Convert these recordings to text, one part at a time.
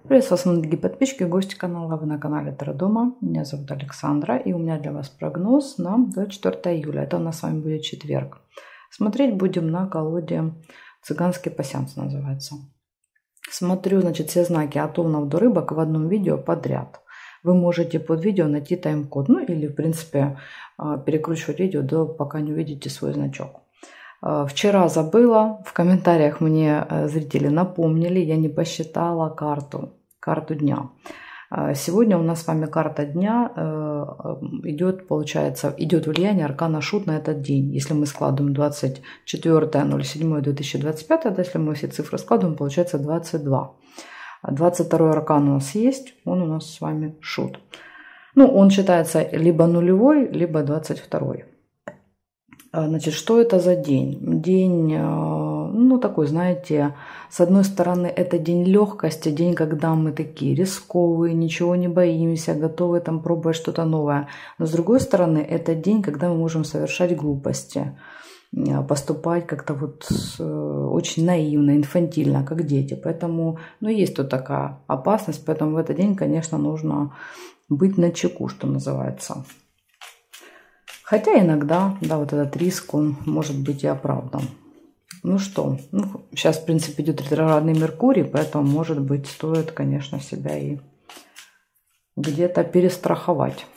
Приветствую вас, дорогие подписчики, гости канала. Вы на канале Таро Дома. Меня зовут Александра, и у меня для вас прогноз на 24 июля. Это у нас с вами будет четверг. Смотреть будем на колоде «Цыганский пасьянс» называется. Смотрю, значит, все знаки от Овнов до Рыбок в одном видео подряд. Вы можете под видео найти тайм-код, ну или, в принципе, перекручивать видео, пока не увидите свой значок. Вчера забыла, в комментариях мне зрители напомнили, я не посчитала карту дня. Сегодня у нас с вами карта дня идет, получается, идет влияние аркана Шут на этот день. Если мы складываем 24.07.2025, то если мы все цифры складываем, получается 22. 22 аркан у нас есть, он у нас с вами Шут. Ну, он считается либо нулевой, либо 22. Значит, что это за день? День, ну, такой, знаете, с одной стороны, это день легкости, день, когда мы такие рисковые, ничего не боимся, готовы там пробовать что-то новое. Но с другой стороны, это день, когда мы можем совершать глупости, поступать как-то вот очень наивно, инфантильно, как дети. Поэтому, ну, есть тут такая опасность, поэтому в этот день, конечно, нужно быть начеку, что называется. Хотя иногда, да, вот этот риск, он может быть и оправдан. Ну что, сейчас, в принципе, идет ретроградный Меркурий, поэтому, может быть, стоит, конечно, себя и где-то перестраховать.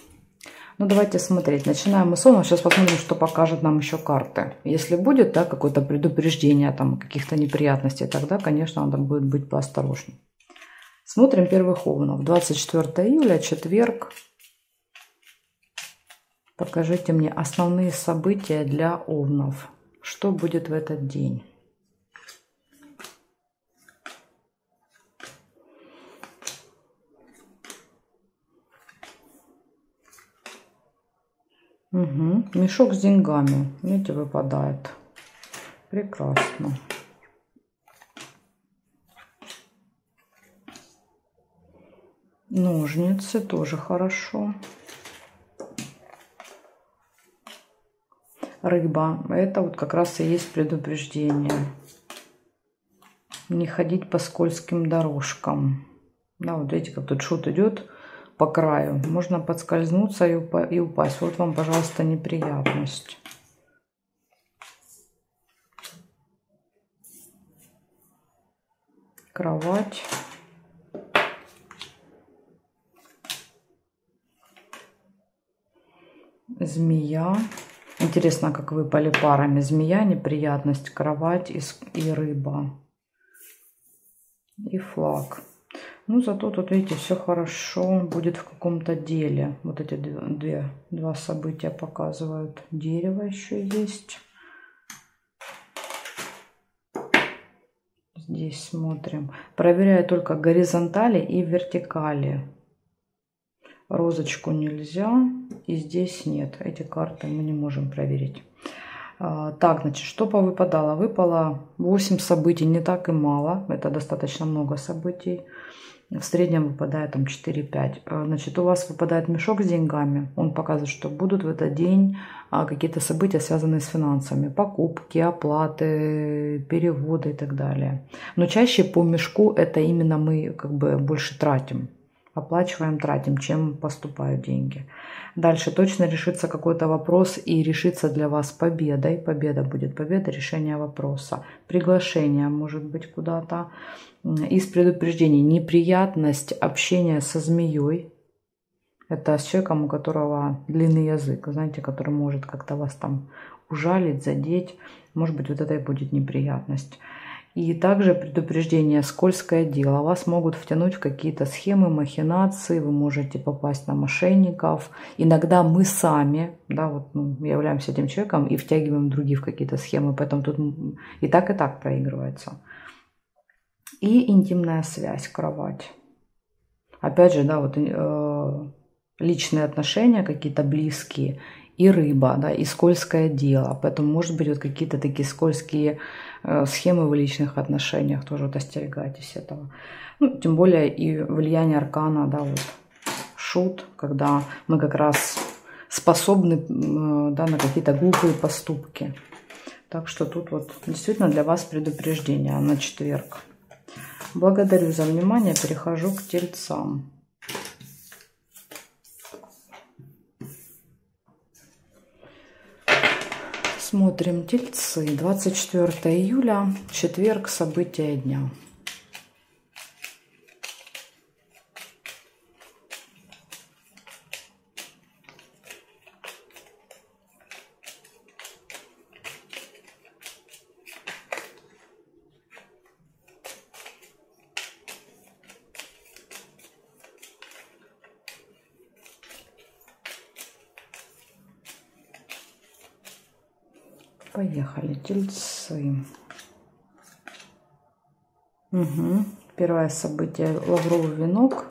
Ну, давайте смотреть. Начинаем мы с Овнов. Сейчас посмотрим, что покажет нам еще карты. Если будет, да, какое-то предупреждение там каких-то неприятностей, тогда, конечно, надо будет быть поосторожнее. Смотрим первых Овнов. 24 июля, четверг. Покажите мне основные события для Овнов. Что будет в этот день? Угу. Мешок с деньгами. Видите, выпадает. Прекрасно. Ножницы тоже хорошо. Рыба. Это вот как раз и есть предупреждение. Не ходить по скользким дорожкам. Да, вот видите, как тут Шут идет по краю. Можно подскользнуться и упасть. Вот вам, пожалуйста, неприятность. Кровать. Змея. Интересно, как выпали парами. Змея, неприятность, кровать и рыба. И флаг. Ну, зато тут, видите, все хорошо будет в каком-то деле. Вот эти два события показывают. Дерево еще есть. Здесь смотрим. Проверяю только горизонтали и вертикали. Розочку нельзя. И здесь нет. Эти карты мы не можем проверить. Так, значит, что повыпадало? Выпало 8 событий, не так и мало. Это достаточно много событий. В среднем выпадает там 4-5. Значит, у вас выпадает мешок с деньгами. Он показывает, что будут в этот день какие-то события, связанные с финансами. Покупки, оплаты, переводы и так далее. Но чаще по мешку это именно мы как бы больше тратим. Оплачиваем, тратим, чем поступают деньги. Дальше точно решится какой-то вопрос и решится для вас победой. Победа будет, победа, решение вопроса. Приглашение может быть куда-то. Из предупреждений неприятность общения со змеей. Это с человеком, у которого длинный язык, знаете, который может как-то вас там ужалить, задеть. Может быть, вот это и будет неприятность. И также предупреждение: скользкое дело. Вас могут втянуть в какие-то схемы, махинации, вы можете попасть на мошенников. Иногда мы сами, да, вот, являемся этим человеком и втягиваем других в какие-то схемы, поэтому тут и так проигрывается. И интимная связь, кровать. Опять же, да, вот личные отношения какие-то близкие. И рыба, да, и скользкое дело. Поэтому, может быть, вот какие-то такие скользкие схемы в личных отношениях. Тоже вот остерегайтесь этого. Ну, тем более и влияние аркана, да, вот Шут, когда мы как раз способны, да, на какие-то глупые поступки. Так что тут вот действительно для вас предупреждение на четверг. Благодарю за внимание. Перехожу к тельцам. Смотрим тельцы. 24 июля, четверг, события дня. Поехали, тельцы. Угу. Первое событие — лавровый венок.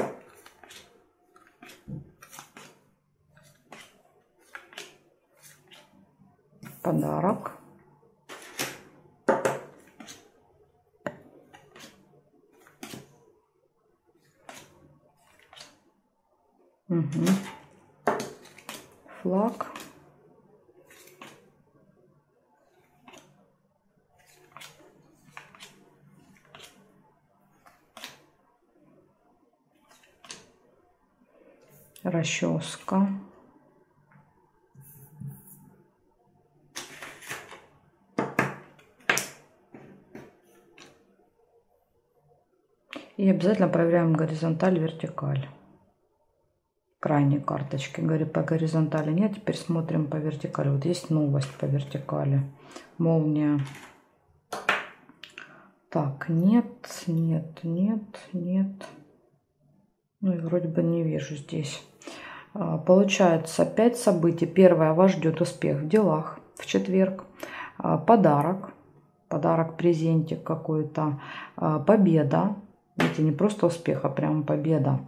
Подарок. Угу. Флаг. Расческа. И обязательно проверяем горизонталь, вертикаль. Крайней карточки. По горизонтали нет. Теперь смотрим по вертикали. Вот есть новость по вертикали. Молния. Так, нет, нет, нет, нет. Ну и вроде бы не вижу здесь. Получается 5 событий. Первое: вас ждет успех в делах в четверг. Подарок. Подарок, презентик какой-то. Победа. Видите, не просто успех, а прям победа.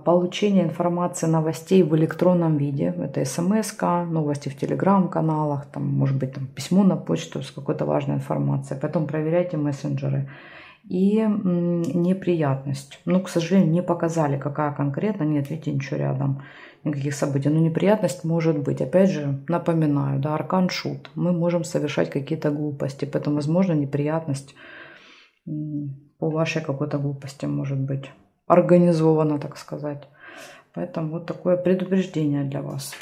Получение информации, новостей в электронном виде. Это смс-ка, новости в телеграм-каналах, там, может быть, там, письмо на почту с какой-то важной информацией. Потом проверяйте мессенджеры. И неприятность. Ну, к сожалению, не показали, какая конкретно. Нет, видите, ничего рядом, никаких событий. Но неприятность может быть. Опять же, напоминаю, да, аркан шут. Мы можем совершать какие-то глупости. Поэтому, возможно, неприятность по вашей какой-то глупости может быть организована, так сказать. Поэтому вот такое предупреждение для вас.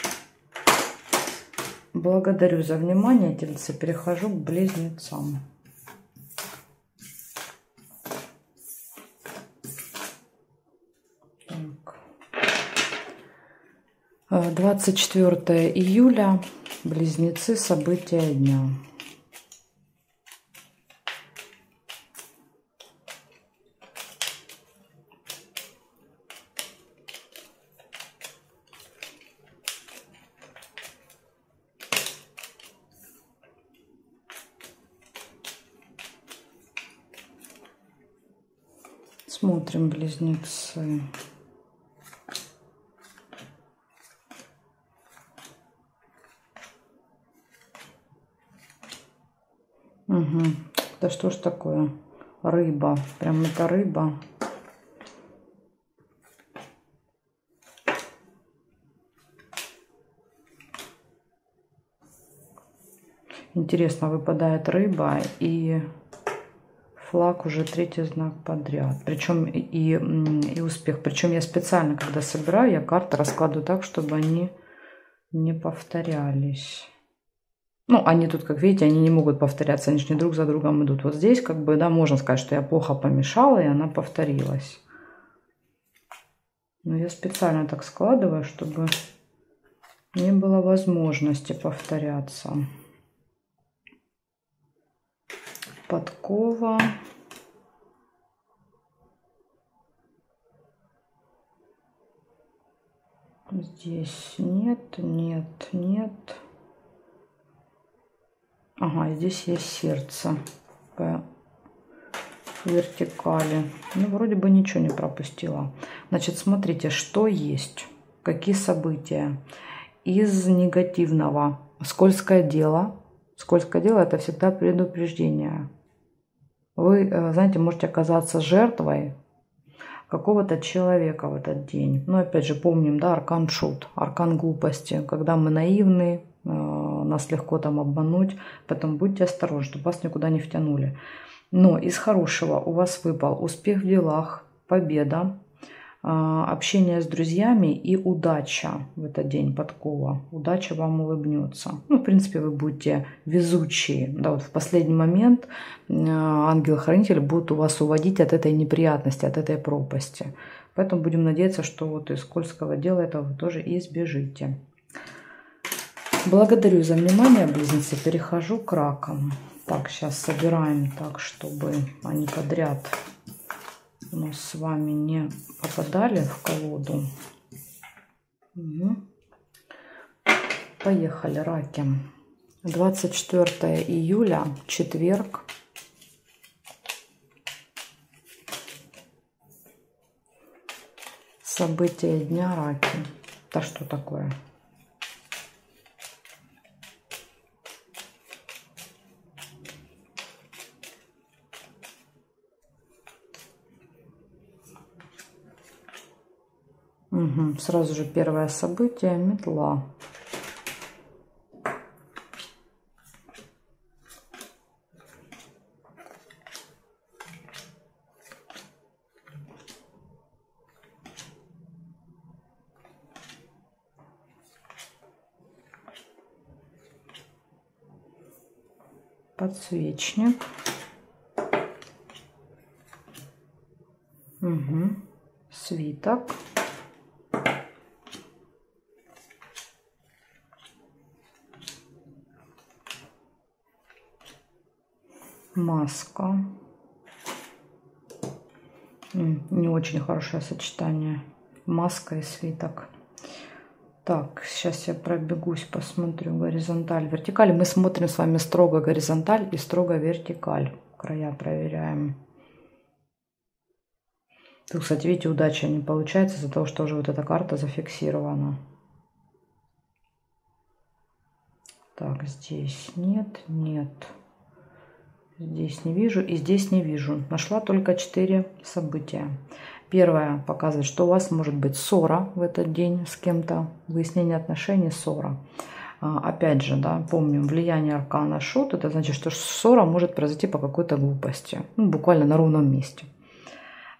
Благодарю за внимание, тельцы. Перехожу к близнецам. Так. 24 июля, близнецы, события дня. Смотрим, близнецы. Угу. Да что ж такое? Рыба. Прям это рыба. Интересно, выпадает рыба и флаг уже третий знак подряд. Причем и успех. Причем я специально, когда собираю, я карты раскладываю так, чтобы они не повторялись. Ну, они тут, как видите, они не могут повторяться. Они же не друг за другом идут. Вот здесь, как бы, да, можно сказать, что я плохо помешала, и она повторилась. Но я специально так складываю, чтобы не было возможности повторяться. Подкова. Здесь нет, нет, нет. Ага, здесь есть сердце по вертикали. Ну, вроде бы ничего не пропустила. Значит, смотрите, что есть, какие события. Из негативного. Скользкое дело. Скользкое дело — это всегда предупреждение. Вы, знаете, можете оказаться жертвой какого-то человека в этот день. Но опять же, помним, да, аркан шут, аркан глупости. Когда мы наивны, нас легко там обмануть. Поэтому будьте осторожны, чтобы вас никуда не втянули. Но из хорошего у вас выпал успех в делах, победа, общение с друзьями и удача в этот день, подкова. Удача вам улыбнется. Ну, в принципе, вы будете везучие. Да, вот в последний момент ангел-хранитель будет у вас уводить от этой неприятности, от этой пропасти. Поэтому будем надеяться, что вот из скользкого дела этого вы тоже избежите. Благодарю за внимание, близнецы. Перехожу к ракам. Так, сейчас собираем так, чтобы они подряд у нас с вами не попадали в колоду. Угу. Поехали, раки. 24 июля, четверг. События дня, раки. Да что такое? Угу. Сразу же первое событие — метла. Подсвечник. Угу. Свиток. Маска. Не очень хорошее сочетание. Маска и свиток. Так, сейчас я пробегусь, посмотрю горизонталь, вертикаль. Мы смотрим с вами строго горизонталь и строго вертикаль. Края проверяем. Тут, кстати, видите, удача не получается из-за того, что уже вот эта карта зафиксирована. Так, здесь нет, нет. Здесь не вижу и здесь не вижу. Нашла только 4 события. Первое показывает, что у вас может быть ссора в этот день с кем-то. Выяснение отношений, ссора. Опять же, да, помним, влияние аркана шут. Это значит, что ссора может произойти по какой-то глупости. Ну, буквально на ровном месте.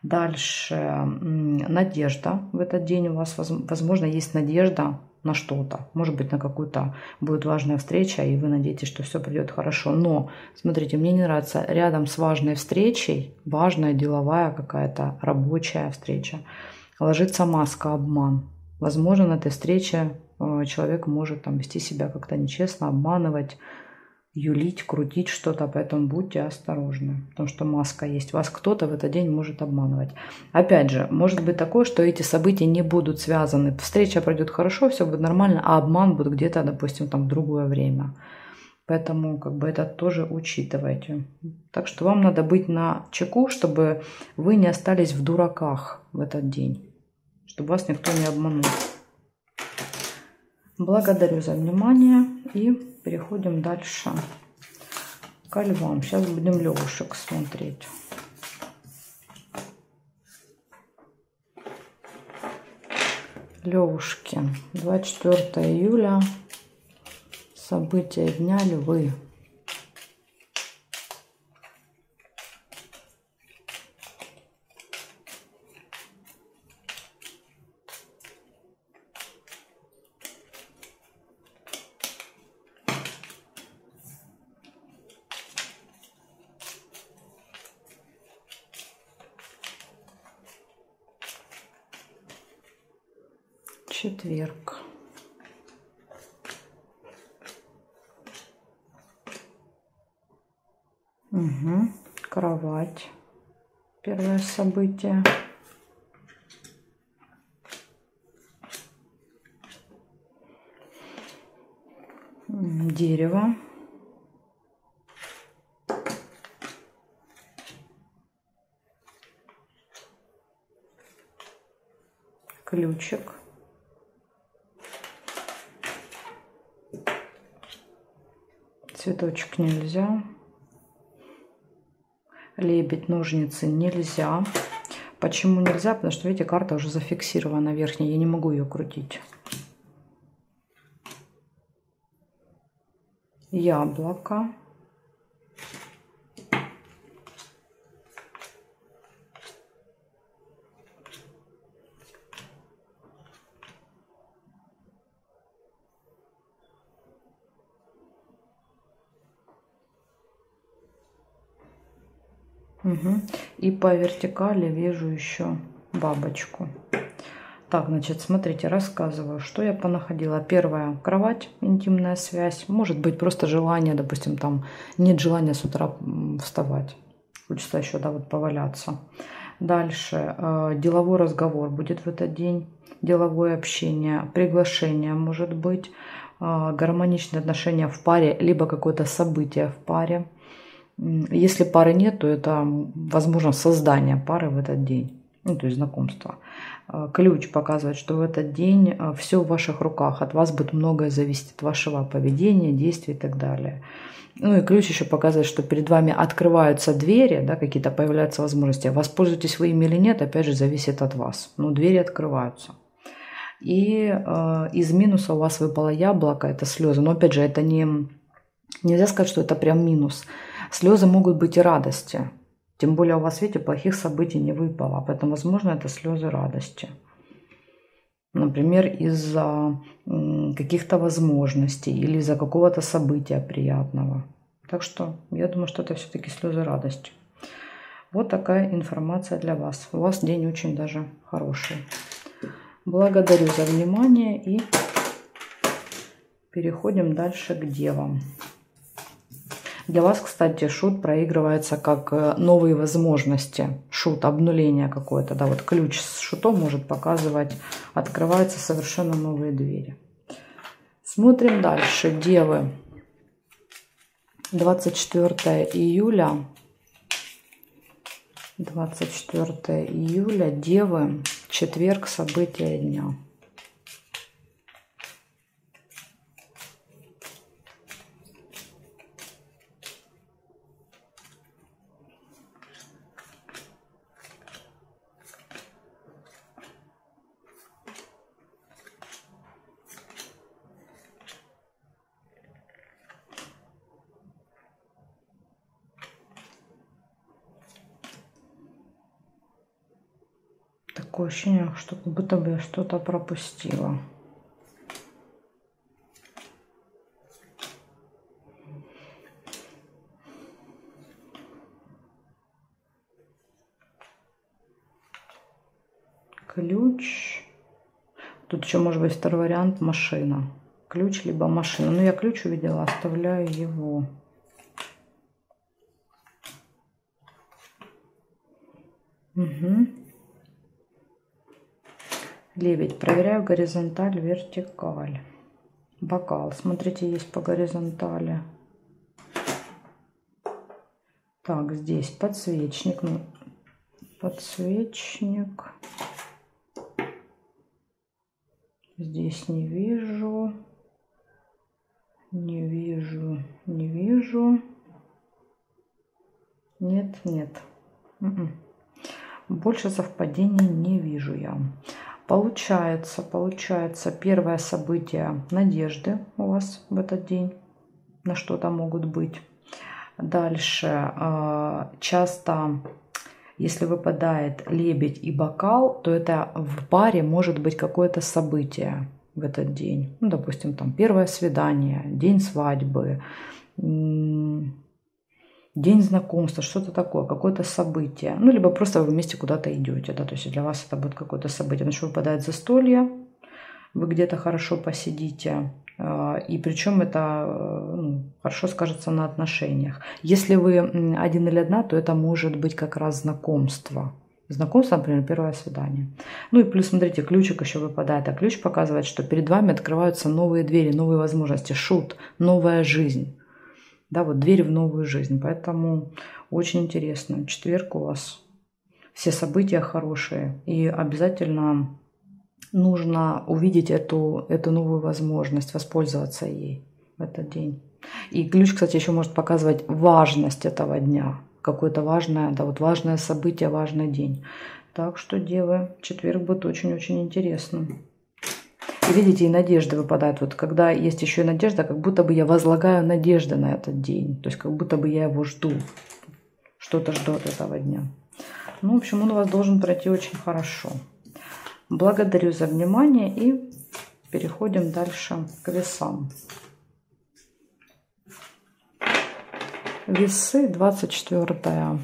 Дальше надежда. В этот день у вас, возможно, есть надежда на что-то. Может быть, на какую-то будет важная встреча, и вы надеетесь, что все придет хорошо. Но, смотрите, мне не нравится рядом с важной встречей, важная деловая какая-то рабочая встреча, ложится маска, обман. Возможно, на этой встрече человек может там вести себя как-то нечестно, обманывать, юлить, крутить что-то, поэтому будьте осторожны, потому что маска есть. Вас кто-то в этот день может обманывать. Опять же, может быть такое, что эти события не будут связаны. Встреча пройдет хорошо, все будет нормально, а обман будет где-то, допустим, там в другое время. Поэтому как бы это тоже учитывайте. Так что вам надо быть на чеку, чтобы вы не остались в дураках в этот день, чтобы вас никто не обманул. Благодарю за внимание и переходим дальше к львам. Сейчас будем львушек смотреть. Львушки. 24 июля. События дня, львы. Четверг. Угу. Кровать. Первое событие. Дерево. Ключик. Цветочек нельзя. Лебедь, ножницы нельзя. Почему нельзя? Потому что, видите, карта уже зафиксирована верхняя. Я не могу ее крутить. Яблоко. Угу. И по вертикали вижу еще бабочку. Так, значит, смотрите, рассказываю, что я понаходила. Первое, кровать, интимная связь. Может быть, просто желание, допустим, там нет желания с утра вставать. Хочется еще, да, вот поваляться. Дальше, деловой разговор будет в этот день. Деловое общение, приглашение может быть. Гармоничные отношения в паре, либо какое-то событие в паре. Если пары нет, то это, возможно, создание пары в этот день. Ну, то есть знакомство. Ключ показывает, что в этот день все в ваших руках. От вас будет многое зависеть, от вашего поведения, действий и так далее. Ну и ключ еще показывает, что перед вами открываются двери, да, какие-то появляются возможности. Воспользуетесь вы ими или нет, опять же, зависит от вас. Но двери открываются. И из минуса у вас выпало яблоко, это слезы. Но опять же, это нельзя сказать, что это прям минус. Слезы могут быть и радости. Тем более у вас, видите, плохих событий не выпало. Поэтому, возможно, это слезы радости. Например, из-за каких-то возможностей или из-за какого-то события приятного. Так что я думаю, что это все-таки слезы радости. Вот такая информация для вас. У вас день очень даже хороший. Благодарю за внимание и переходим дальше к девам. Для вас, кстати, шут проигрывается как новые возможности. Шут, обнуление какое-то. Да, вот ключ с шутом может показывать, открываются совершенно новые двери. Смотрим дальше. Девы. 24 июля. 24 июля. Девы. Четверг. События дня. Такое ощущение, что как будто бы я что-то пропустила. Ключ. Тут еще может быть второй вариант — машина. Ключ либо машина. Но я ключ увидела, оставляю его. Угу. Лебедь. Проверяю горизонталь, вертикаль. Бокал. Смотрите, есть по горизонтали. Так, здесь подсвечник. Подсвечник. Здесь не вижу. Не вижу. Не вижу. Нет, нет. Больше совпадений не вижу я. Получается, первое событие надежды у вас в этот день. На что-то могут быть. Дальше часто, если выпадает лебедь и бокал, то это в паре может быть какое-то событие в этот день. Ну, допустим, там первое свидание, день свадьбы, день знакомства, что-то такое, какое-то событие. Ну, либо просто вы вместе куда-то идете, да, то есть для вас это будет какое-то событие. Потому что выпадает застолье, вы где-то хорошо посидите, и причем это хорошо скажется на отношениях. Если вы один или одна, то это может быть как раз знакомство. Знакомство, например, первое свидание. Ну и плюс, смотрите, ключик еще выпадает. А ключ показывает, что перед вами открываются новые двери, новые возможности. Шут, новая жизнь. Да, вот дверь в новую жизнь. Поэтому очень интересно. Четверг у вас. Все события хорошие. И обязательно нужно увидеть эту новую возможность, воспользоваться ей в этот день. И ключ, кстати, еще может показывать важность этого дня. Какое-то важное, да, вот важное событие, важный день. Так что, девы, четверг будет очень-очень интересным. И видите, и надежда выпадает. Вот когда есть еще и надежда, как будто бы я возлагаю надежды на этот день. То есть как будто бы я его жду. Что-то жду от этого дня. Ну, в общем, он у вас должен пройти очень хорошо. Благодарю за внимание и переходим дальше к весам. Весы, 24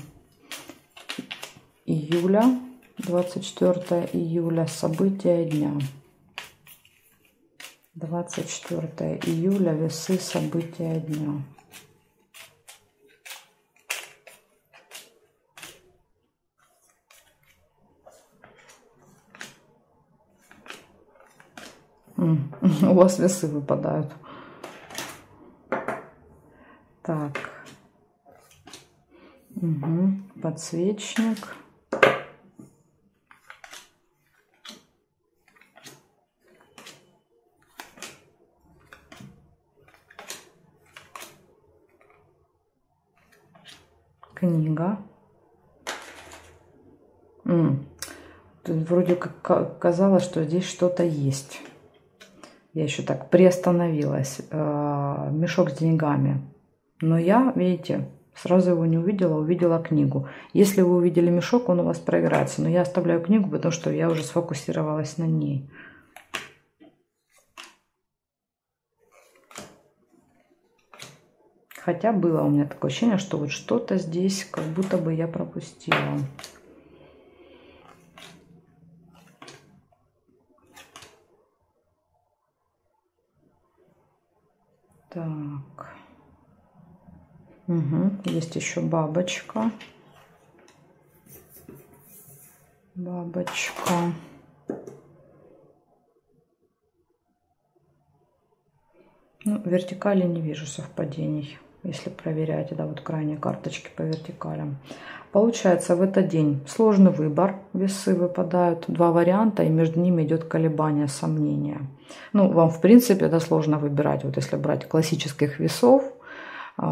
июля. 24 июля. События дня. 24 июля. Весы. События дня. У вас весы выпадают. Так. Угу. Подсвечник. Книга. Тут вроде как казалось, что здесь что-то есть. Я еще так приостановилась. Мешок с деньгами. Но я, видите, сразу его не увидела, увидела книгу. Если вы увидели мешок, он у вас проиграется. Но я оставляю книгу, потому что я уже сфокусировалась на ней. Хотя было у меня такое ощущение, что вот что-то здесь как будто бы я пропустила. Так. Угу. Есть еще бабочка. Бабочка. Ну, вертикали не вижу совпадений. Если проверяете, да, вот крайние карточки по вертикалям. Получается, в этот день сложный выбор. Весы выпадают. Два варианта, и между ними идет колебание, сомнения. Ну, вам, в принципе, это сложно выбирать. Вот если брать классических весов.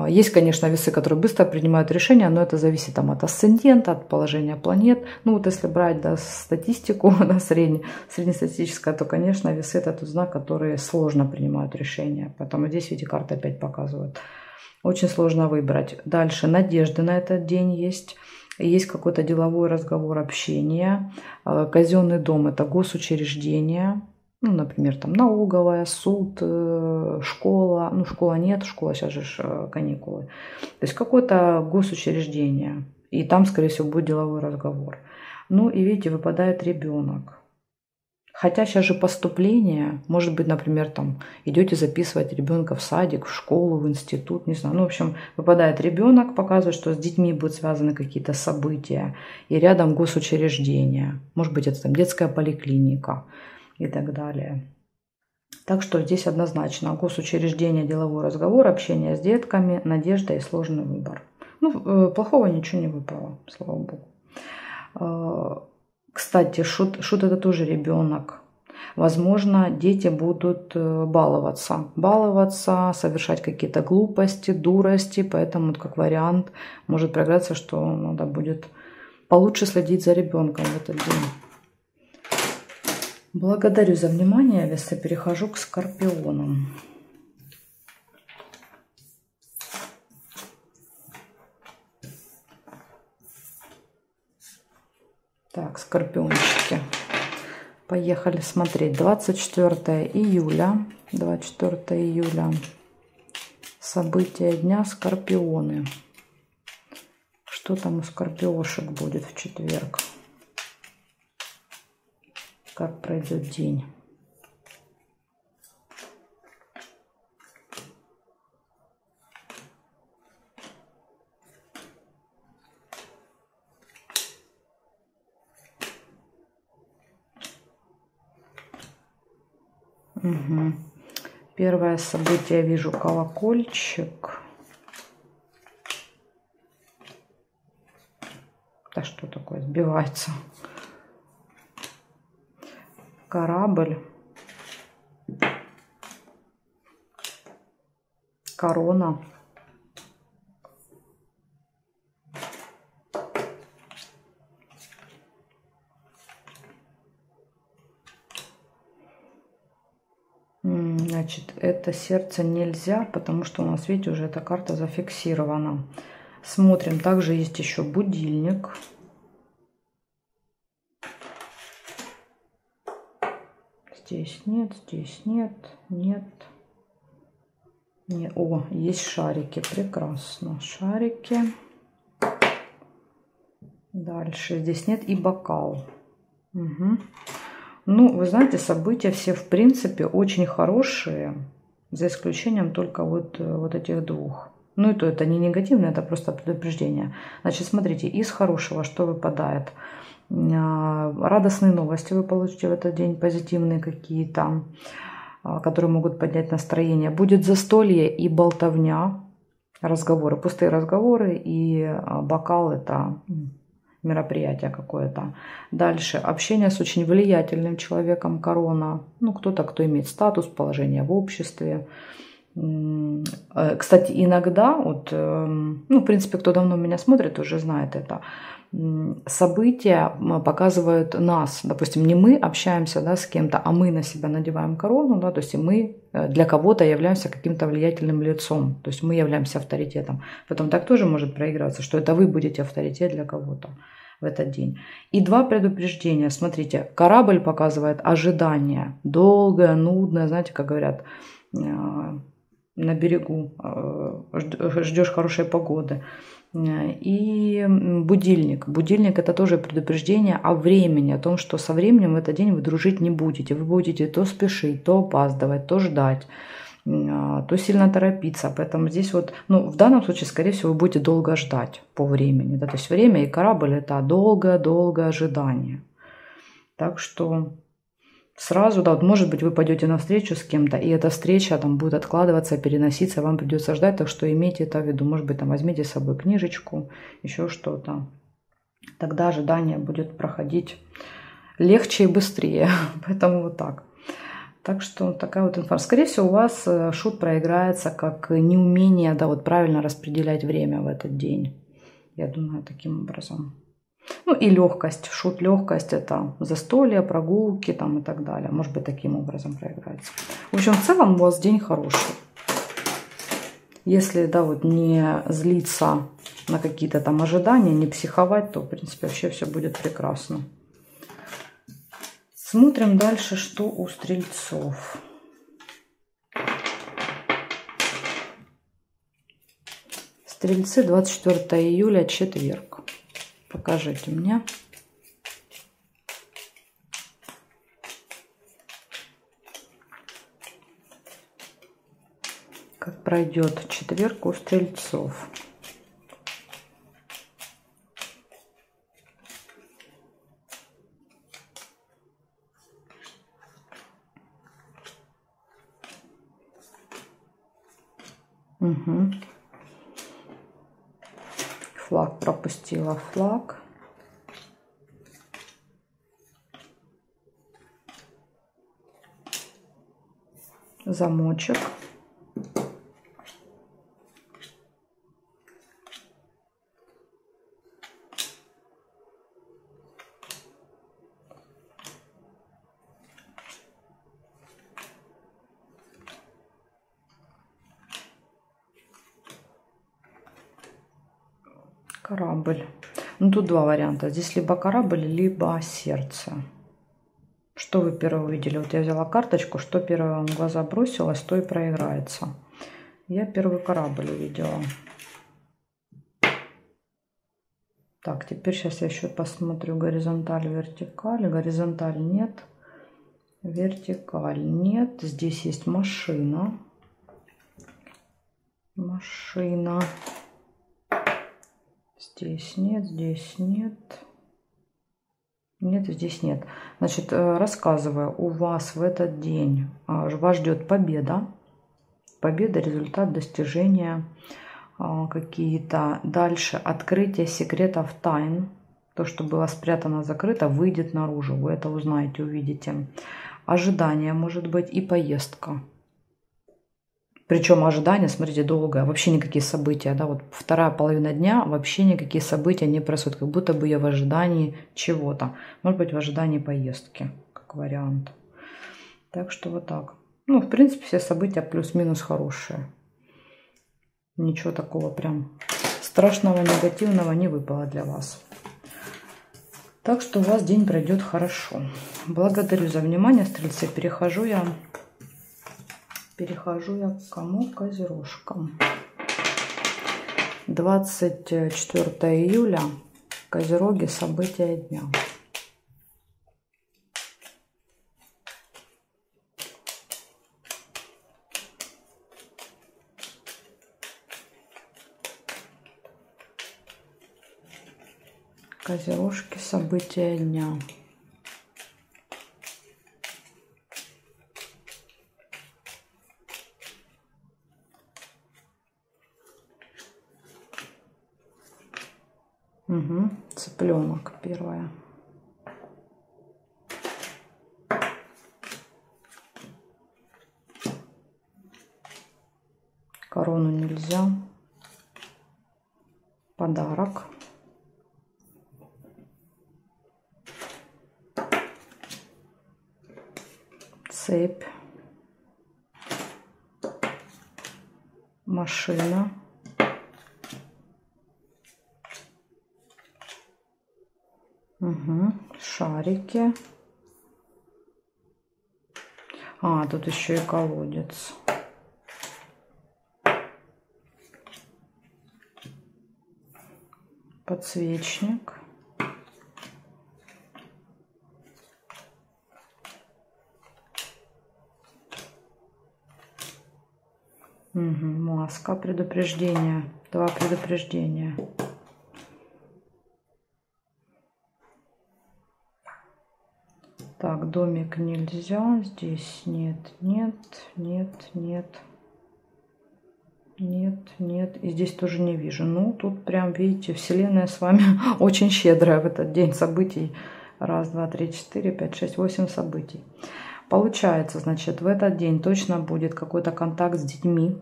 Есть, конечно, весы, которые быстро принимают решения, но это зависит там, от асцендента, от положения планет. Ну, вот если брать, да, статистику, да, среднестатистическое, то, конечно, весы – это тот знак, который сложно принимают решения. Поэтому здесь, видите, карты опять показывают. Очень сложно выбрать. Дальше надежды на этот день есть. Есть какой-то деловой разговор, общение. Казенный дом – это госучреждение. Ну, например, там налоговая, суд, школа. Ну, школа нет, школа сейчас же каникулы. То есть какое-то госучреждение. И там, скорее всего, будет деловой разговор. Ну, и видите, выпадает ребенок. Хотя сейчас же поступление, может быть, например, там идете записывать ребенка в садик, в школу, в институт, не знаю. Ну, в общем, выпадает ребенок, показывает, что с детьми будут связаны какие-то события. И рядом госучреждение. Может быть, это там детская поликлиника и так далее. Так что здесь однозначно госучреждение, деловой разговор, общение с детками, надежда и сложный выбор. Ну, плохого ничего не выпало, слава богу. Кстати, шут это тоже ребенок. Возможно, дети будут баловаться, совершать какие-то глупости, дурости, поэтому вот как вариант может проиграться, что надо будет получше следить за ребенком в этот день. Благодарю за внимание, весы. Перехожу к скорпионам. Так, скорпиончики. Поехали смотреть. 24 июля. 24 июля. События дня. Скорпионы. Что там у скорпиошек будет в четверг? Как пройдет день? Угу. Первое событие, вижу колокольчик. Да что такое? Сбивается. Корабль. Корона. Значит, это сердце нельзя, потому что у нас, видите, уже эта карта зафиксирована. Смотрим. Также есть еще будильник. Здесь нет, нет. Нет. О, есть шарики. Прекрасно. Шарики. Дальше здесь нет и бокал. Угу. Ну, вы знаете, события все в принципе очень хорошие, за исключением только вот этих двух. Ну и то это не негативно, это просто предупреждение. Значит, смотрите, из хорошего что выпадает? Радостные новости вы получите в этот день, позитивные какие-то, которые могут поднять настроение. Будет застолье и болтовня, разговоры, пустые разговоры, и бокал это мероприятие какое-то. Дальше общение с очень влиятельным человеком, корона. Ну, кто-то, кто имеет статус, положение в обществе. Кстати, иногда, вот, ну, в принципе, кто давно меня смотрит, уже знает это, события показывают нас. Допустим, не мы общаемся, да, с кем-то, а мы на себя надеваем корону, да, то есть и мы для кого-то являемся каким-то влиятельным лицом, то есть мы являемся авторитетом. Потом так тоже может проигрываться, что это вы будете авторитет для кого-то в этот день. И два предупреждения. Смотрите, корабль показывает ожидание, долгое, нудное, знаете, как говорят, на берегу ждешь хорошей погоды. И будильник. Будильник это тоже предупреждение о времени, о том, что со временем в этот день вы дружить не будете. Вы будете то спешить, то опаздывать, то ждать, то сильно торопиться. Поэтому здесь вот, ну, в данном случае, скорее всего, вы будете долго ждать по времени. Да? То есть время и корабль это долгое-долгое ожидание. Так что сразу, да, вот, может быть, вы пойдете на встречу с кем-то, и эта встреча там будет откладываться, переноситься, вам придется ждать, так что имейте это в виду. Может быть, там возьмите с собой книжечку, еще что-то. Тогда ожидание будет проходить легче и быстрее. Поэтому вот так. Так что такая вот информация. Скорее всего, у вас шут проиграется как неумение, да, вот правильно распределять время в этот день. Я думаю, таким образом. Ну и легкость. Шут, легкость это застолья, прогулки там и так далее. Может быть, таким образом проиграется. В общем, в целом у вас день хороший. Если, да, вот не злиться на какие-то там ожидания, не психовать, то, в принципе, вообще все будет прекрасно. Смотрим дальше, что у стрельцов. Стрельцы, 24 июля, четверг. Покажите мне. Как пройдет четверг у стрельцов. Угу. Флаг пропустила, флаг. Замочек. Корабль. Ну, тут два варианта. Здесь либо корабль, либо сердце. Что вы первое увидели? Вот я взяла карточку, что первое вам в глаза бросилось, то и проиграется. Я первый корабль увидела. Так, теперь сейчас я еще посмотрю горизонталь, вертикаль. Горизонталь нет. Вертикаль нет. Здесь есть машина. Машина. Здесь нет, здесь нет. Нет, здесь нет. Значит, рассказываю, у вас в этот день вас ждет победа. Победа, результат, достижения какие-то. Дальше открытие секретов, тайн. То, что было спрятано, закрыто, выйдет наружу. Вы это узнаете, увидите. Ожидание может быть и поездка. Причем ожидание, смотрите, долгое, вообще никакие события, да, вот вторая половина дня вообще никакие события не происходят, как будто бы я в ожидании чего-то, может быть, в ожидании поездки, как вариант. Так что вот так. Ну, в принципе, все события плюс-минус хорошие. Ничего такого прям страшного, негативного не выпало для вас. Так что у вас день пройдет хорошо. Благодарю за внимание, стрельцы. Перехожу я к кому? Козерожкам. 24 июля Козероги, события дня. Козерожки, события дня. Угу. Цыпленок первое. Корону нельзя. Подарок. Цепь. Машина. Угу. Шарики. А, тут еще и колодец. Подсвечник. Угу. Маска, предупреждение. 2 предупреждения. Так, домик нельзя. Здесь нет, нет, нет, нет. Нет, нет. И здесь тоже не вижу. Ну, тут прям, видите, Вселенная с вами очень щедрая в этот день событий. 1, 2, 3, 4, 5, 6, 8 событий. Получается, значит, в этот день точно будет какой-то контакт с детьми.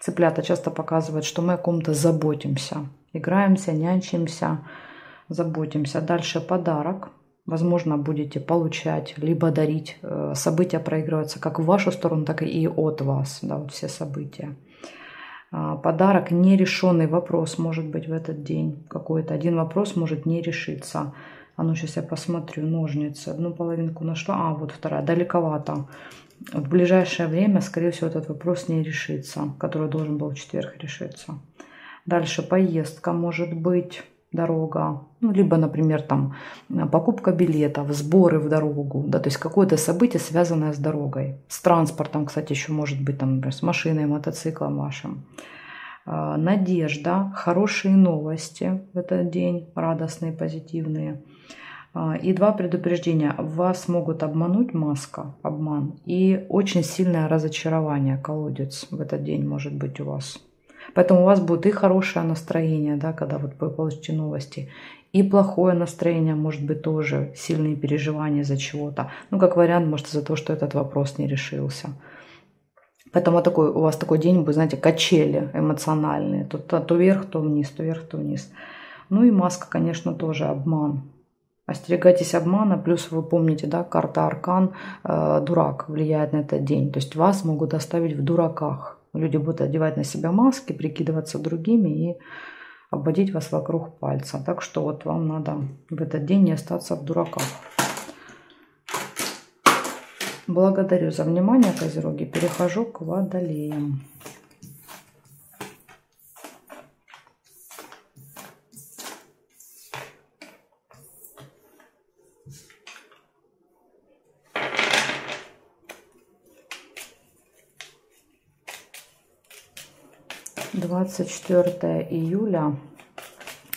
Цыплята часто показывают, что мы о ком-то заботимся. Играемся, нянчимся, заботимся. Дальше подарок. Возможно, будете получать, либо дарить. События проигрываются как в вашу сторону, так и от вас. Да, вот все события. Подарок, нерешенный вопрос может быть в этот день. Какой-то один вопрос может не решиться. А ну, сейчас я посмотрю. Ножницы. Одну половинку нашла. А, вот вторая. Далековато. В ближайшее время, скорее всего, этот вопрос не решится, который должен был в четверг решиться. Дальше поездка может быть. Дорога, ну, либо, например, там покупка билетов, сборы в дорогу, да, то есть какое-то событие, связанное с дорогой, с транспортом, кстати, еще может быть, там, например, с машиной, мотоциклом вашим. Надежда, хорошие новости в этот день, радостные, позитивные. И 2 предупреждения. Вас могут обмануть, маска, обман, и очень сильное разочарование, колодец в этот день может быть у вас. Поэтому у вас будет и хорошее настроение, да, когда вот вы получите новости, и плохое настроение, может быть, тоже сильные переживания из-за чего-то. Ну, как вариант, может, из-за того, что этот вопрос не решился. Поэтому у вас такой день будет, знаете, качели эмоциональные. То вверх, то вниз, то вверх, то вниз. Ну и маска, конечно, тоже обман. Остерегайтесь обмана, плюс вы помните, да, карта Аркан, дурак влияет на этот день. То есть вас могут оставить в дураках. Люди будут одевать на себя маски, прикидываться другими и обводить вас вокруг пальца. Так что вот вам надо в этот день не остаться в дураках. Благодарю за внимание, козероги. Перехожу к водолеям. — 24 июля.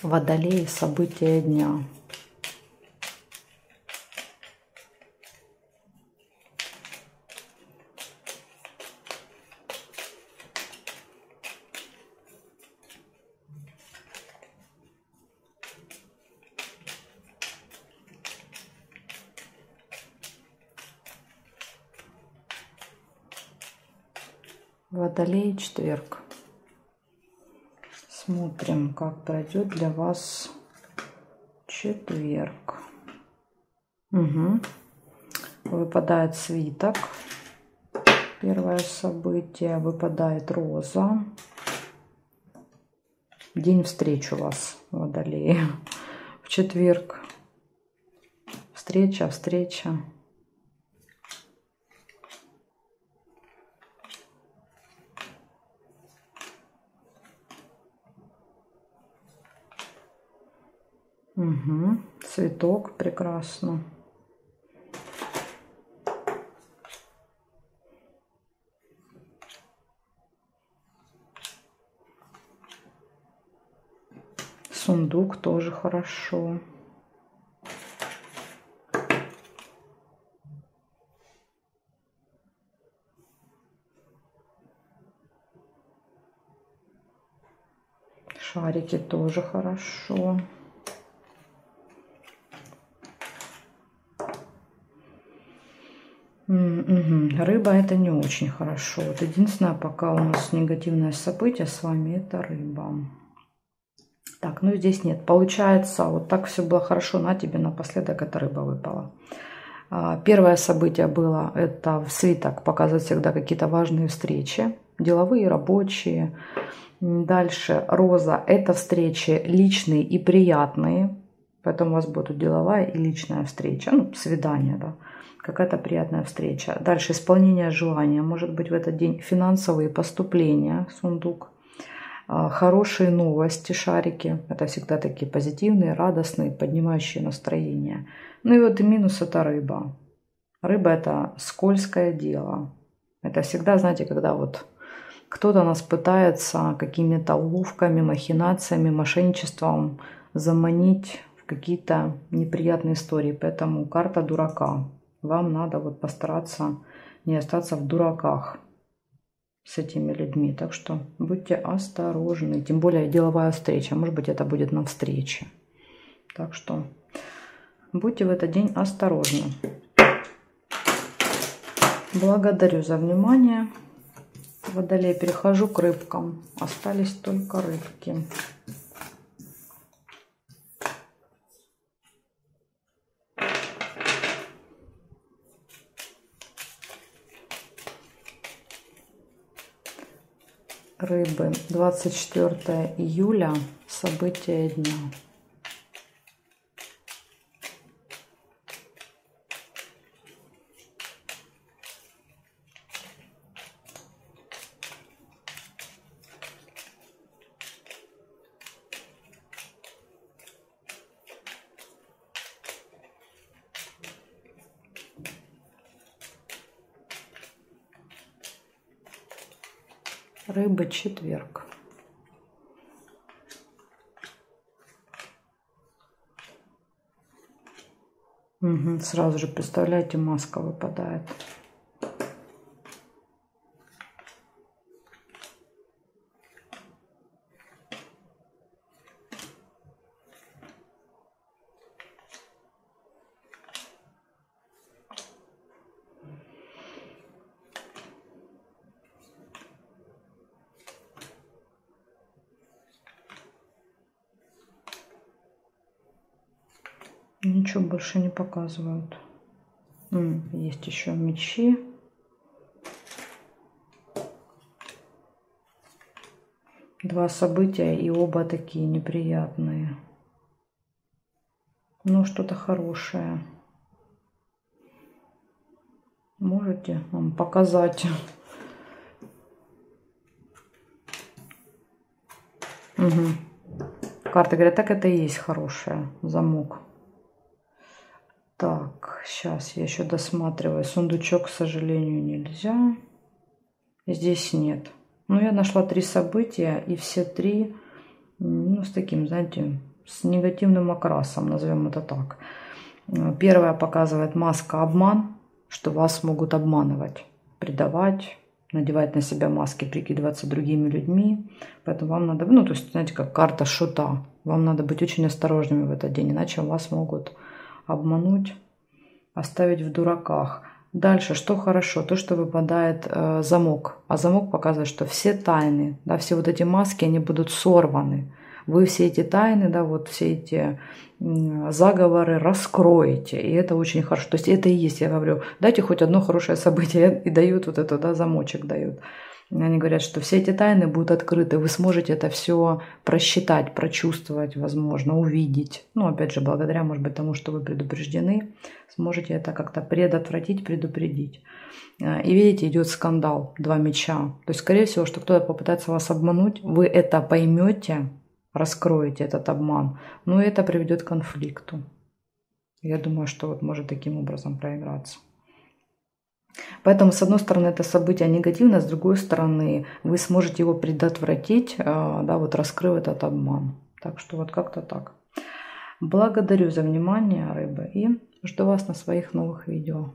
Водолеи. События дня. Водолей, четверг. Смотрим, как пройдет для вас четверг. Угу. Выпадает свиток. Первое событие. Выпадает роза. День встреч у вас, водолеи. В четверг. Встреча. Угу. Цветок, прекрасно. Сундук тоже хорошо. Шарики тоже хорошо. Рыба это не очень хорошо. Вот единственное, пока у нас негативное событие с вами, это рыба. Так, ну здесь нет. Получается, вот так все было хорошо, на тебе напоследок эта рыба выпала. Первое событие было, это свиток, показывает всегда какие-то важные встречи, деловые, рабочие. Дальше роза, это встречи личные и приятные, поэтому у вас будет деловая и личная встреча, ну, свидание, да, какая-то приятная встреча. Дальше исполнение желания, может быть в этот день финансовые поступления, сундук. Хорошие новости, шарики. Это всегда такие позитивные, радостные, поднимающие настроение. Ну и вот и минус это рыба. Рыба это скользкое дело. Это всегда, знаете, когда вот кто-то нас пытается какими-то уловками, махинациями, мошенничеством заманить в какие-то неприятные истории. Поэтому карта дурака. Вам надо вот постараться не остаться в дураках с этими людьми. Так что будьте осторожны. Тем более деловая встреча. Может быть, это будет на встрече. Так что будьте в этот день осторожны. Благодарю за внимание. Водолей, перехожу к рыбкам. Остались только рыбки. Рыбы, 24 июля, события дня. Рыбы, четверг. Угу, сразу же, представляете, маска выпадает. Ничего больше не показывают. Есть еще мечи. Два события, и оба такие неприятные. Но что-то хорошее. Можете вам показать? Угу. Карты говорят, так это и есть хорошее. Замок. Так, сейчас я еще досматриваю. Сундучок, к сожалению, нельзя. Здесь нет. Но я нашла 3 события, и все 3, ну, с таким, знаете, с негативным окрасом, назовем это так. Первое показывает маска обман, что вас могут обманывать, предавать, надевать на себя маски, прикидываться другими людьми. Поэтому вам надо, ну, то есть, знаете, как карта шута. Вам надо быть очень осторожными в этот день, иначе вас могут обмануть, оставить в дураках. Дальше, что хорошо, то, что выпадает замок. А замок показывает, что все тайны, да, все вот эти маски, они будут сорваны. Вы все эти тайны, да, вот все эти заговоры раскроете. И это очень хорошо. То есть это и есть, я говорю, дайте хоть одно хорошее событие. И дают вот это, да, замочек дают. Они говорят, что все эти тайны будут открыты, вы сможете это все просчитать, прочувствовать, возможно, увидеть. Ну, опять же, благодаря, может быть, тому, что вы предупреждены, сможете это как-то предотвратить, предупредить. И видите, идет скандал, 2 меча. То есть, скорее всего, что кто-то попытается вас обмануть, вы это поймете, раскроете этот обман, но это приведет к конфликту. Я думаю, что вот может таким образом проиграться. Поэтому, с одной стороны, это событие негативное, с другой стороны, вы сможете его предотвратить, да, вот раскрыв этот обман. Так что вот как-то так. Благодарю за внимание, рыбы, и жду вас на своих новых видео.